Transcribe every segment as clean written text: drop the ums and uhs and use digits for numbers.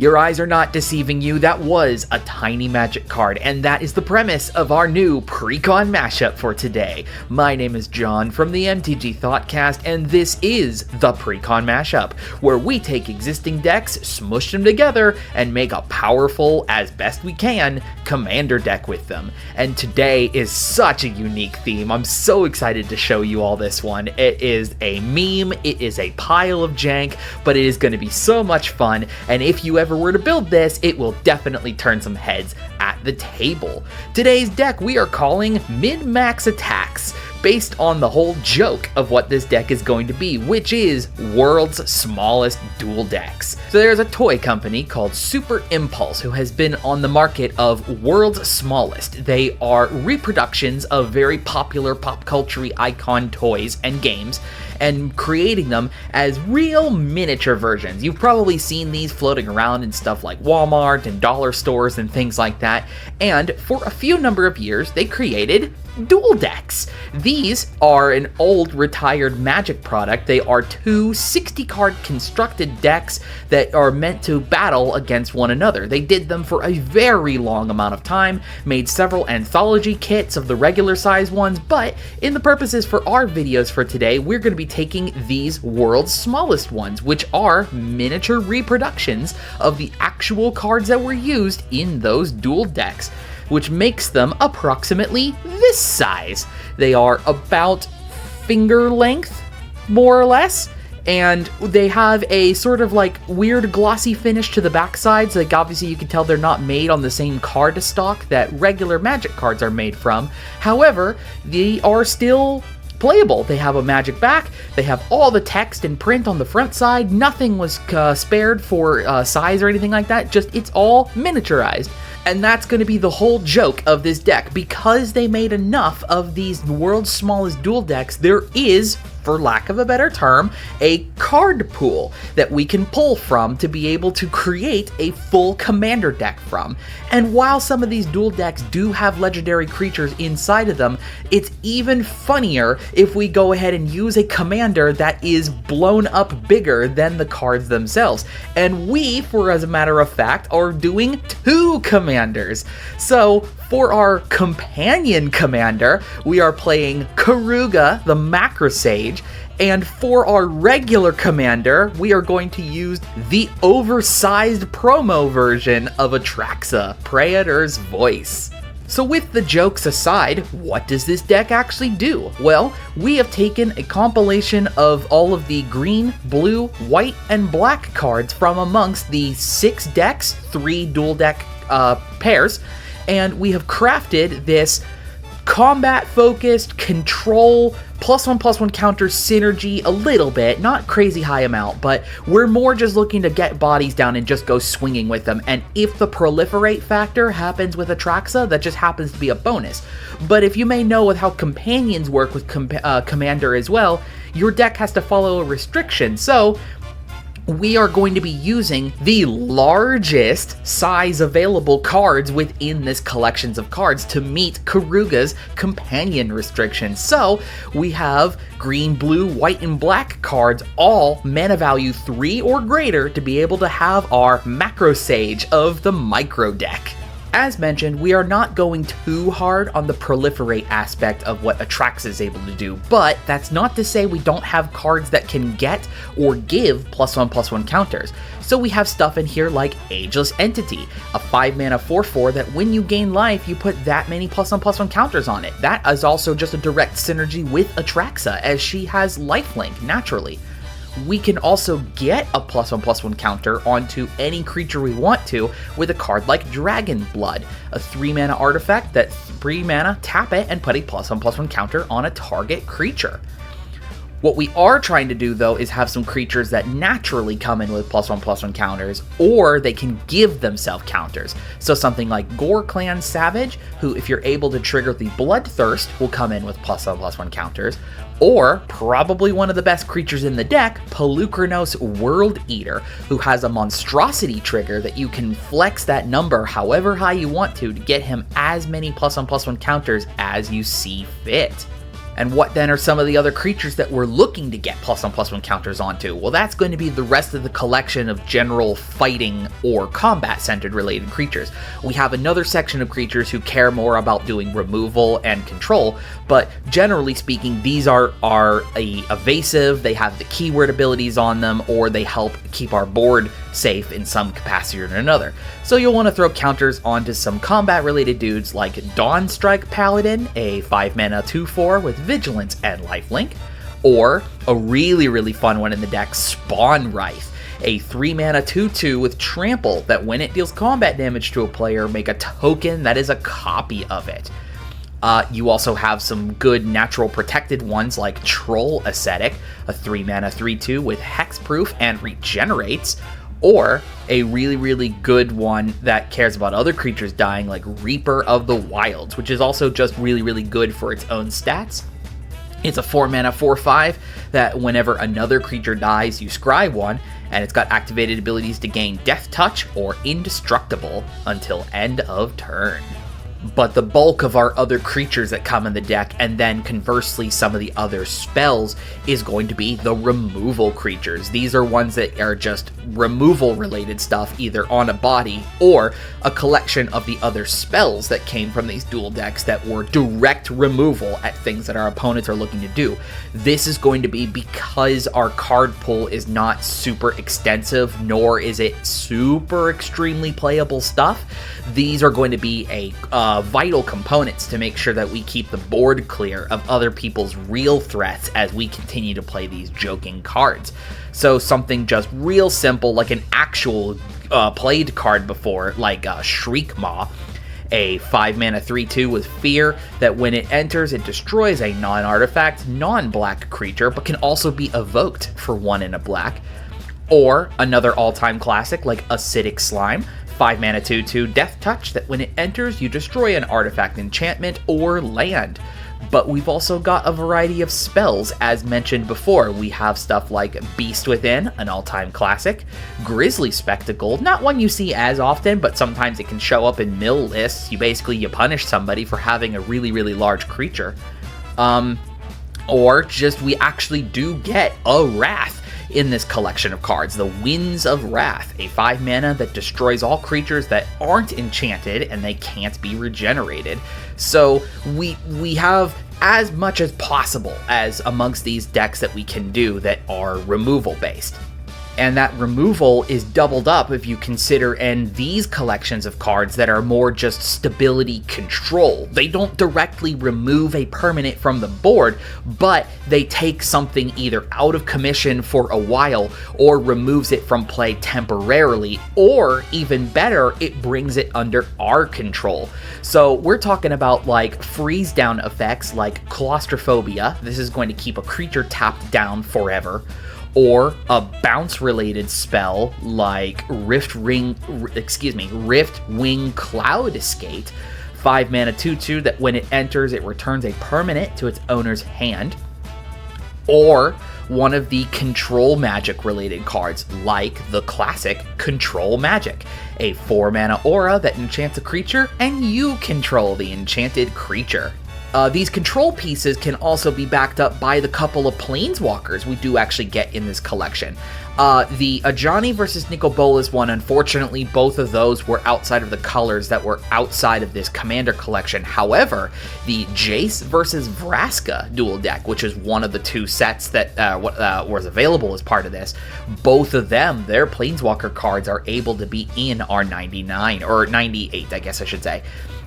Your eyes are not deceiving you, that was a tiny magic card, and that is the premise of our new PreCon Mash-Up for today. My name is John from the MTG Thoughtcast, and this is the PreCon Mash-Up, where we take existing decks, smush them together, and make a powerful, as best we can, commander deck with them. And today is such a unique theme. I'm so excited to show you all this one. It is a meme, it is a pile of jank, but it is going to be so much fun, and if you ever were to build this, it will definitely turn some heads at the table. Today's deck we are calling Min-Max Attacks, based on the whole joke of what this deck is going to be, which is world's smallest duel decks. So there's a toy company called Super Impulse who has been on the market of world's smallest. They are reproductions of very popular pop culture icon toys and games, and creating them as real miniature versions. You've probably seen these floating around in stuff like Walmart and dollar stores and things like that, and for a few number of years they created duel decks. These are an old retired Magic product. They are two 60-card constructed decks that are meant to battle against one another. They did them for a very long amount of time, made several anthology kits of the regular size ones, but in the purposes for our videos for today, we're going to be taking these world's smallest ones, which are miniature reproductions of the actual cards that were used in those duel decks, which makes them approximately this size. They are about finger length, more or less, and they have a sort of like weird glossy finish to the backsides. Like obviously you can tell they're not made on the same card stock that regular Magic cards are made from. However, they are still playable. They have a Magic back, they have all the text and print on the front side, nothing was spared for size or anything like that, just it's all miniaturized. And that's going to be the whole joke of this deck. Because they made enough of these world's smallest duel decks, there is, for lack of a better term, a card pool that we can pull from to be able to create a full commander deck from. And while some of these duel decks do have legendary creatures inside of them, it's even funnier if we go ahead and use a commander that is blown up bigger than the cards themselves. And we, for as a matter of fact, are doing two commanders. So for our companion commander, we are playing Karuga, the Macro Sage, and for our regular commander, we are going to use the oversized promo version of Atraxa, Praetor's Voice. So with the jokes aside, what does this deck actually do? Well, we have taken a compilation of all of the green, blue, white, and black cards from amongst the 6 decks, 3 dual deck pairs, and we have crafted this combat-focused control +1/+1 counter synergy a little bit, not crazy high amount, but we're more just looking to get bodies down and just go swinging with them. And if the proliferate factor happens with Atraxa, that just happens to be a bonus. But if you may know with how companions work with Commander as well, your deck has to follow a restriction. So we are going to be using the largest size available cards within this collections of cards to meet Karuga's companion restriction. So we have green, blue, white, and black cards, all mana value 3 or greater, to be able to have our Macro Sage of the micro deck. As mentioned, we are not going too hard on the proliferate aspect of what Atraxa is able to do, but that's not to say we don't have cards that can get or give +1/+1 counters. So we have stuff in here like Ageless Entity, a 5-mana 4/4 that when you gain life, you put that many +1/+1 counters on it. That is also just a direct synergy with Atraxa, as she has lifelink naturally. We can also get a +1/+1 counter onto any creature we want to with a card like Dragon Blood, a 3-mana artifact that 3 mana, tap it, and put a +1/+1 counter on a target creature. What we are trying to do, though, is have some creatures that naturally come in with +1/+1 counters, or they can give themselves counters. So something like Gore Clan Savage, who, if you're able to trigger the Bloodthirst, will come in with +1/+1 counters, or probably one of the best creatures in the deck, Pelucranos World Eater, who has a monstrosity trigger that you can flex that number however high you want to get him as many +1/+1 counters as you see fit. And what then are some of the other creatures that we're looking to get +1/+1 counters onto? Well, that's going to be the rest of the collection of general fighting or combat-centered related creatures. We have another section of creatures who care more about doing removal and control, but generally speaking, these are evasive, they have the keyword abilities on them, or they help keep our board safe in some capacity or another. So you'll want to throw counters onto some combat-related dudes like Dawnstrike Paladin, a 5-mana 2/4 with Vigilance and Lifelink, or a really fun one in the deck, Spawn Wraith, a 3-mana 2/2 with Trample that when it deals combat damage to a player, make a token that is a copy of it. You also have some good natural protected ones like Troll Ascetic, a 3-mana 3/2 with Hexproof and regenerates, or a really good one that cares about other creatures dying like Reaper of the Wilds, which is also just really good for its own stats. It's a 4-mana 4/5 that whenever another creature dies, you scry one, and it's got activated abilities to gain Death Touch or Indestructible until end of turn. But the bulk of our other creatures that come in the deck, and then conversely some of the other spells, is going to be the removal creatures. These are ones that are just removal related stuff, either on a body or a collection of the other spells that came from these dual decks that were direct removal at things that our opponents are looking to do. This is going to be because our card pool is not super extensive, nor is it super extremely playable stuff. These are going to be vital components to make sure that we keep the board clear of other people's real threats as we continue to play these joking cards. So something just real simple, like an actual played card before, like Shriekmaw, a 5-mana 3/2 with Fear that when it enters, it destroys a non-artifact, non-black creature, but can also be evoked for 1 and a black. Or another all-time classic like Acidic Slime, 5-mana 2/2 Death Touch that when it enters, you destroy an artifact, enchantment, or land. But we've also got a variety of spells, as mentioned before. We have stuff like Beast Within, an all-time classic, Grisly Spectacle, not one you see as often, but sometimes it can show up in mill lists. You punish somebody for having a really large creature. Or just we actually do get a Wrath in this collection of cards, the Winds of Wrath, a 5-mana that destroys all creatures that aren't enchanted and they can't be regenerated. So we have as much as possible as amongst these decks that we can do that are removal based. And that removal is doubled up if you consider in these collections of cards that are more just stability control. They don't directly remove a permanent from the board, but they take something either out of commission for a while or removes it from play temporarily, or even better, it brings it under our control. So we're talking about like freeze down effects like Claustrophobia. This is going to keep a creature tapped down forever. Or a bounce-related spell like Rift Wing Cloud Escape, 5-mana 2/2 that when it enters, it returns a permanent to its owner's hand. Or one of the control magic-related cards like the classic Control Magic, a 4-mana aura that enchants a creature and you control the enchanted creature. These control pieces can also be backed up by the couple of planeswalkers we do actually get in this collection. The Ajani versus Nicol Bolas one, unfortunately, both of those were outside of the colors that were outside of this Commander collection. However, the Jace versus Vraska dual deck, which is one of the two sets that was available as part of this, both of them, their planeswalker cards are able to be in our 99, or 98, I guess I should say.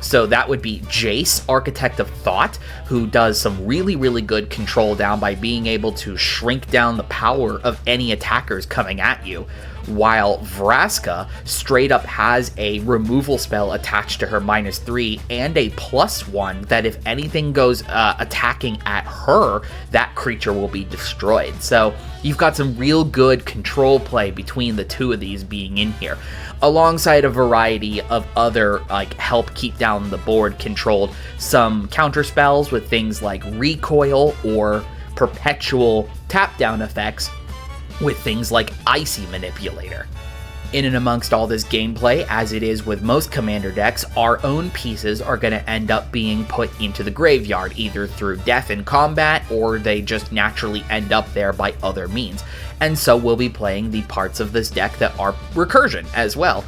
So that would be Jace, Architect of Thought, who does some really good control down by being able to shrink down the power of any attackers coming at you, while Vraska straight up has a removal spell attached to her -3 and a +1 that if anything goes attacking at her, that creature will be destroyed. So you've got some real good control play between the two of these being in here, alongside a variety of other like help keep down the board controlled, some counter spells with things like Recoil or perpetual tap down effects with things like Icy Manipulator. In and amongst all this gameplay, as it is with most commander decks, our own pieces are going to end up being put into the graveyard, either through death in combat, or they just naturally end up there by other means. And so we'll be playing the parts of this deck that are recursion as well.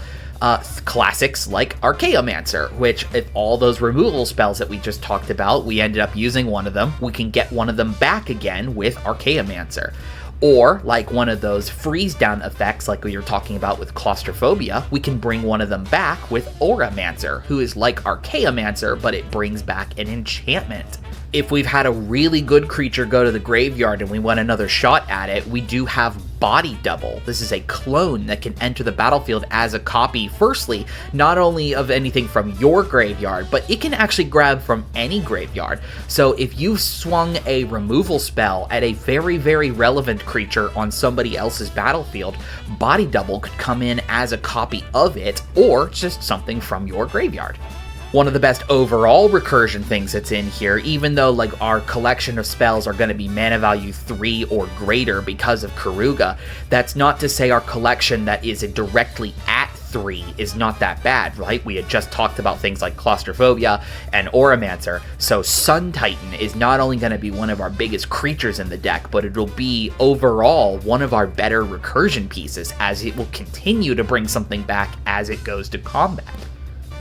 Classics like Archaeomancer, which if all those removal spells that we just talked about, we ended up using one of them, we can get one of them back again with Archaeomancer. Or, like one of those freeze-down effects like we were talking about with Claustrophobia, we can bring one of them back with Auramancer, who is like Archaeomancer, but it brings back an enchantment. If we've had a really good creature go to the graveyard and we want another shot at it, we do have Body Double. This is a clone that can enter the battlefield as a copy, firstly, not only of anything from your graveyard, but it can actually grab from any graveyard. So if you swung a removal spell at a very, very relevant creature on somebody else's battlefield, Body Double could come in as a copy of it, or just something from your graveyard. One of the best overall recursion things that's in here, even though like our collection of spells are going to be mana value 3 or greater because of Karuga, that's not to say our collection that is directly at 3 is not that bad, right? We had just talked about things like Claustrophobia and Auramancer, so Sun Titan is not only going to be one of our biggest creatures in the deck, but it'll be overall one of our better recursion pieces, as it will continue to bring something back as it goes to combat.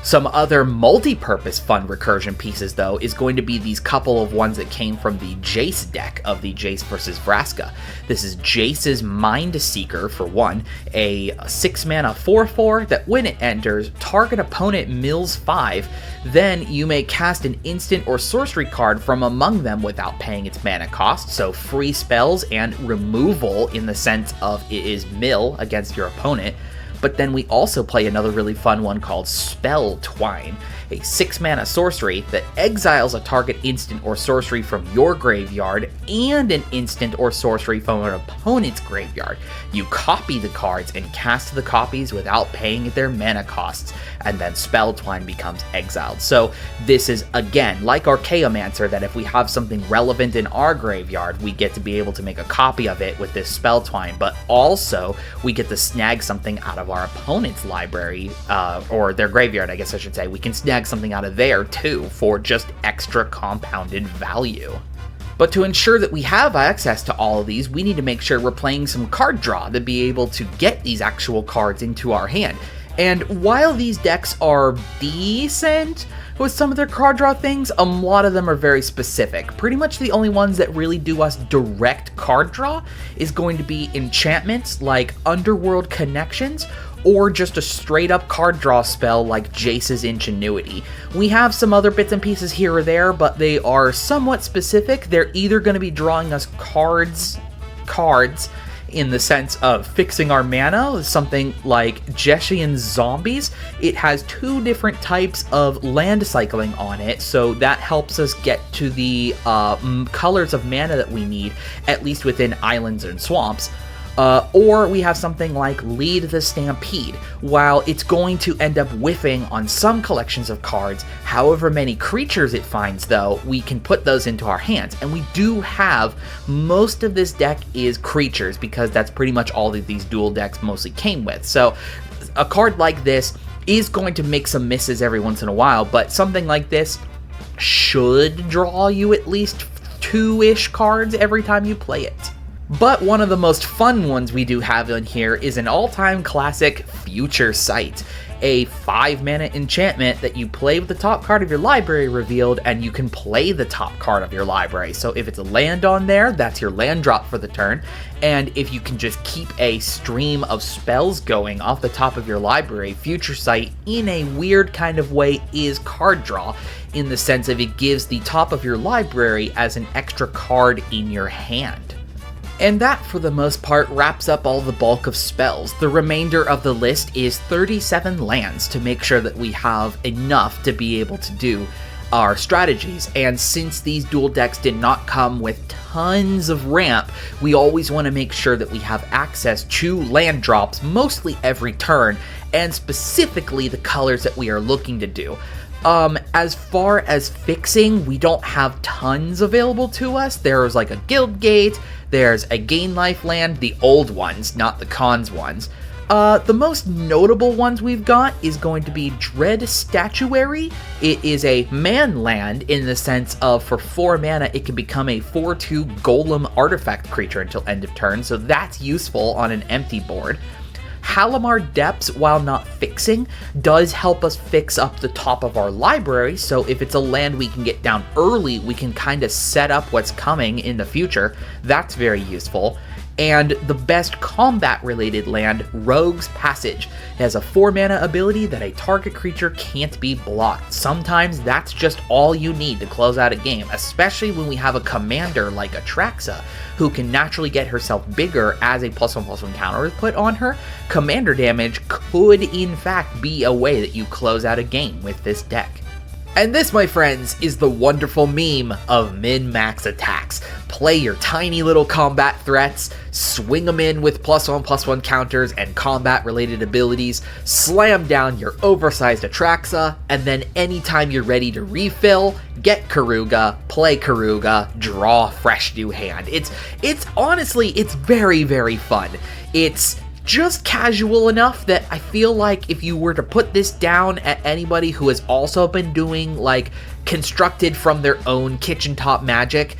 Some other multi-purpose fun recursion pieces, though, is going to be these couple of ones that came from the Jace deck of the Jace vs. Vraska. This is Jace's Mind Seeker, for one, a 6-mana 4/4 that when it enters, target opponent mills 5, then you may cast an instant or sorcery card from among them without paying its mana cost, so free spells and removal in the sense of it is mill against your opponent. But then we also play another really fun one called Spell Twine, a 6-mana sorcery that exiles a target instant or sorcery from your graveyard and an instant or sorcery from an opponent's graveyard. You copy the cards and cast the copies without paying their mana costs, and then Spell Twine becomes exiled. So this is, again, like Archaeomancer, that if we have something relevant in our graveyard, we get to be able to make a copy of it with this Spell Twine, but also we get to snag something out of our opponent's library, or their graveyard, I guess I should say. We can snag something out of there too for just extra compounded value. But to ensure that we have access to all of these, we need to make sure we're playing some card draw to be able to get these actual cards into our hand. And while these decks are decent with some of their card draw things, a lot of them are very specific. Pretty much the only ones that really do us direct card draw is going to be enchantments like Underworld Connections, or just a straight up card draw spell like Jace's Ingenuity. We have some other bits and pieces here or there, but they are somewhat specific. They're either going to be drawing us cards in the sense of fixing our mana, something like Jeshian Zombies. It has 2 different types of land cycling on it, so that helps us get to the colors of mana that we need, at least within islands and swamps. Or we have something like Lead the Stampede. While it's going to end up whiffing on some collections of cards, however many creatures it finds, though, we can put those into our hands. And we do have, most of this deck is creatures, because that's pretty much all that these dual decks mostly came with. So a card like this is going to make some misses every once in a while, but something like this should draw you at least 2-ish cards every time you play it. But one of the most fun ones we do have in here is an all-time classic, Future Sight, a 5-mana enchantment that you play with the top card of your library revealed, and you can play the top card of your library. So if it's a land on there, that's your land drop for the turn, and if you can just keep a stream of spells going off the top of your library, Future Sight, in a weird kind of way, is card draw, in the sense of it gives the top of your library as an extra card in your hand. And that, for the most part, wraps up all the bulk of spells. The remainder of the list is 37 lands to make sure that we have enough to be able to do our strategies. And since these dual decks did not come with tons of ramp, we always want to make sure that we have access to land drops mostly every turn, and specifically the colors that we are looking to do. As far as fixing, we don't have tons available to us. There's like a Guild Gate, there's a Gain Life land, the old ones, not the cons ones. The most notable ones we've got is going to be Dread Statuary. It is a man land in the sense of for 4 mana, it can become a 4/2 golem artifact creature until end of turn, so that's useful on an empty board. Halimar Depths, while not fixing, does help us fix up the top of our library, so if it's a land we can get down early, we can kind of set up what's coming in the future. That's very useful. And the best combat-related land, Rogue's Passage. It has a 4-mana ability that a target creature can't be blocked. Sometimes that's just all you need to close out a game, especially when we have a commander like Atraxa, who can naturally get herself bigger as a +1/+1 counter is put on her. Commander damage could, in fact, be a way that you close out a game with this deck. And this, my friends, is the wonderful meme of min-max attacks. Play your tiny little combat threats, swing them in with +1/+1 counters and combat-related abilities, slam down your oversized Atraxa, and then anytime you're ready to refill, get Karuga, play Karuga, draw a fresh new hand. It's honestly, it's very, very fun. It's just casual enough that I feel like if you were to put this down at anybody who has also been doing like constructed from their own kitchen top magic,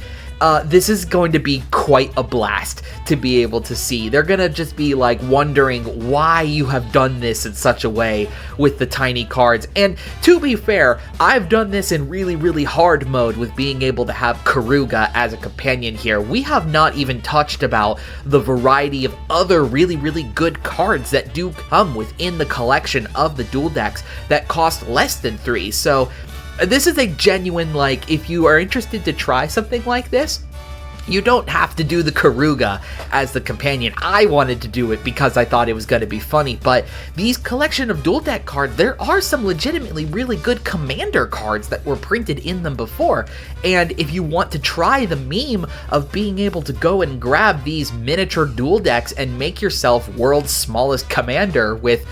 this is going to be quite a blast to be able to see. They're gonna just be like wondering why you have done this in such a way with the tiny cards. And to be fair, I've done this in really, really hard mode with being able to have Karuga as a companion here. We have not even touched about the variety of other really, really good cards that do come within the collection of the Duel decks that cost less than 3. So this is a genuine, like, if you are interested to try something like this, you don't have to do the Karuga as the companion. I wanted to do it because I thought it was going to be funny, but these collection of Duel deck cards, there are some legitimately really good commander cards that were printed in them before, and if you want to try the meme of being able to go and grab these miniature Duel decks and make yourself world's smallest commander with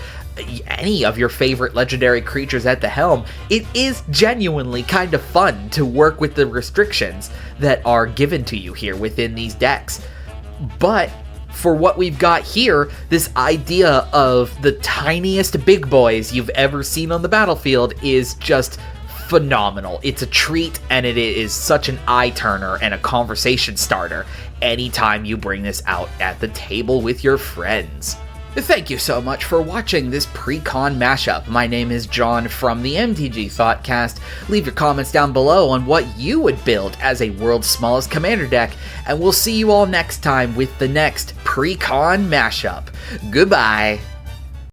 any of your favorite legendary creatures at the helm, it is genuinely kind of fun to work with the restrictions that are given to you here within these decks. But for what we've got here, this idea of the tiniest big boys you've ever seen on the battlefield is just phenomenal. It's a treat, and it is such an eye-turner and a conversation starter anytime you bring this out at the table with your friends. Thank you so much for watching this PreCon Mash-Up. My name is John from the MTG Thoughtcast. Leave your comments down below on what you would build as a world's smallest commander deck, and we'll see you all next time with the next PreCon Mash-Up. Goodbye!